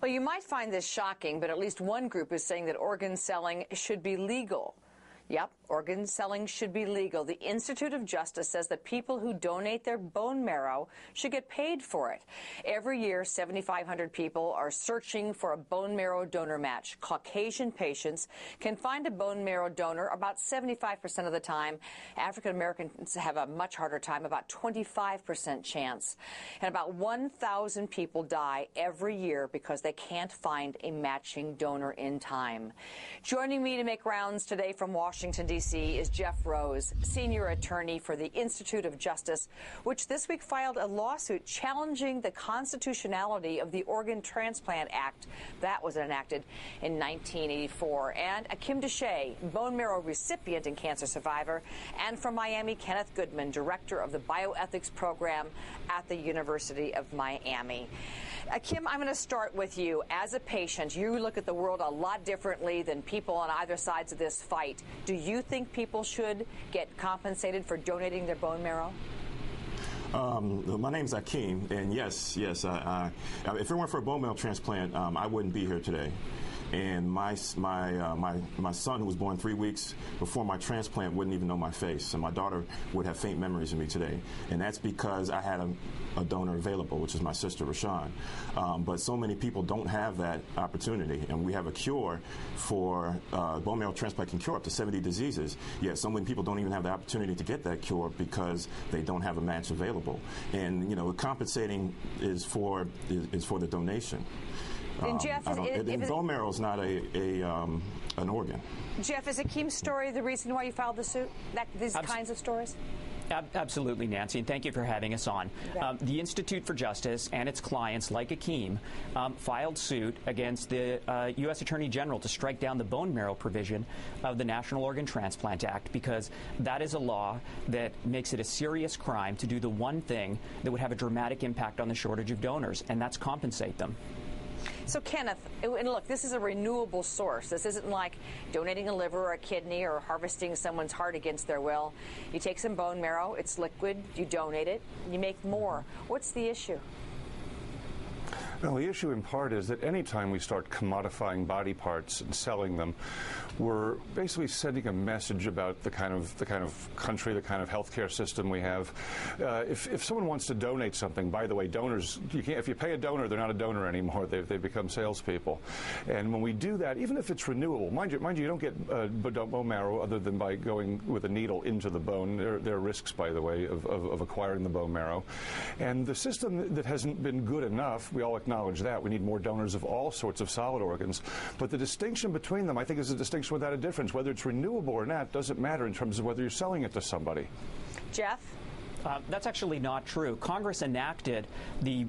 Well, you might find this shocking, but at least one group is saying that organ selling should be legal. Yep, organ selling should be legal. The Institute of Justice says that people who donate their bone marrow should get paid for it. Every year, 7,500 people are searching for a bone marrow donor match. Caucasian patients can find a bone marrow donor about 75% of the time. African Americans have a much harder time, about 25% chance. And about 1,000 people die every year because they can't find a matching donor in time. Joining me to make rounds today from Washington, D.C. is Jeff Rose, senior attorney for the Institute of Justice, which this week filed a lawsuit challenging the constitutionality of the Organ Transplant Act that was enacted in 1984. And Akiim DeShay, bone marrow recipient and cancer survivor, and from Miami, Kenneth Goodman, director of the bioethics program at the University of Miami. Akiim, I'm going to start with you. As a patient, you look at the world a lot differently than people on either sides of this fight. Do you think people should get compensated for donating their bone marrow? My name's Akiim, and yes, if it weren't for a bone marrow transplant, I wouldn't be here today. And my son, who was born 3 weeks before my transplant, wouldn't even know my face. And my daughter would have faint memories of me today. And that's because I had a donor available, which is my sister, Rashawn. But so many people don't have that opportunity. And we have a cure for bone marrow transplant can cure up to 70 diseases. Yet so many people don't even have the opportunity to get that cure because they don't have a match available. And, you know, compensating is for the donation. And Jeff, bone marrow is not an organ. Jeff, is Akiim's story the reason why you filed the suit? These kinds of stories? Absolutely, Nancy, and thank you for having us on. The Institute for Justice and its clients, like Akiim, filed suit against the U.S. Attorney General to strike down the bone marrow provision of the National Organ Transplant Act, because that is a law that makes it a serious crime to do the one thing that would have a dramatic impact on the shortage of donors, and that's compensate them. So, Kenneth, and look, this is a renewable source. This isn't like donating a liver or a kidney or harvesting someone's heart against their will. You take some bone marrow, it's liquid, you donate it, you make more. What's the issue? Well, the issue in part is that any time we start commodifying body parts and selling them, we're basically sending a message about the kind of country, the kind of healthcare system we have. If someone wants to donate something, by the way, donors, if you pay a donor, they're not a donor anymore. They become salespeople. And when we do that, even if it's renewable, mind you, you don't get bone marrow other than by going with a needle into the bone. There are risks, by the way, of acquiring the bone marrow. And the system that hasn't been good enough, we all acknowledge that. We need more donors of all sorts of solid organs. But the distinction between them, I think, is a distinction without a difference. Whether it's renewable or not doesn't matter in terms of whether you're selling it to somebody. Jeff? That's actually not true. Congress enacted the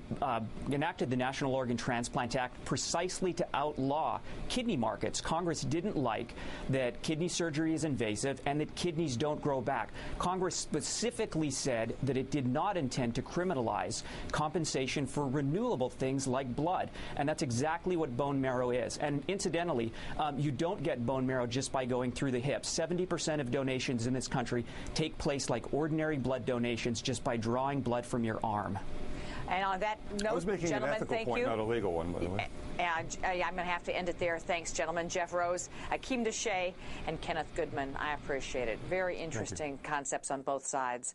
National Organ Transplant Act precisely to outlaw kidney markets. Congress didn't like that kidney surgery is invasive and that kidneys don't grow back. Congress specifically said that it did not intend to criminalize compensation for renewable things like blood, and that's exactly what bone marrow is. And incidentally, you don't get bone marrow just by going through the hips. 70% of donations in this country take place like ordinary blood donations, just by drawing blood from your arm. And on that note, I was making gentlemen, an ethical thank point, you. not a legal one, by the way. I'm going to have to end it there. Thanks, gentlemen. Jeff Rose, Akiim DeShay, and Kenneth Goodman. I appreciate it. Very interesting concepts on both sides.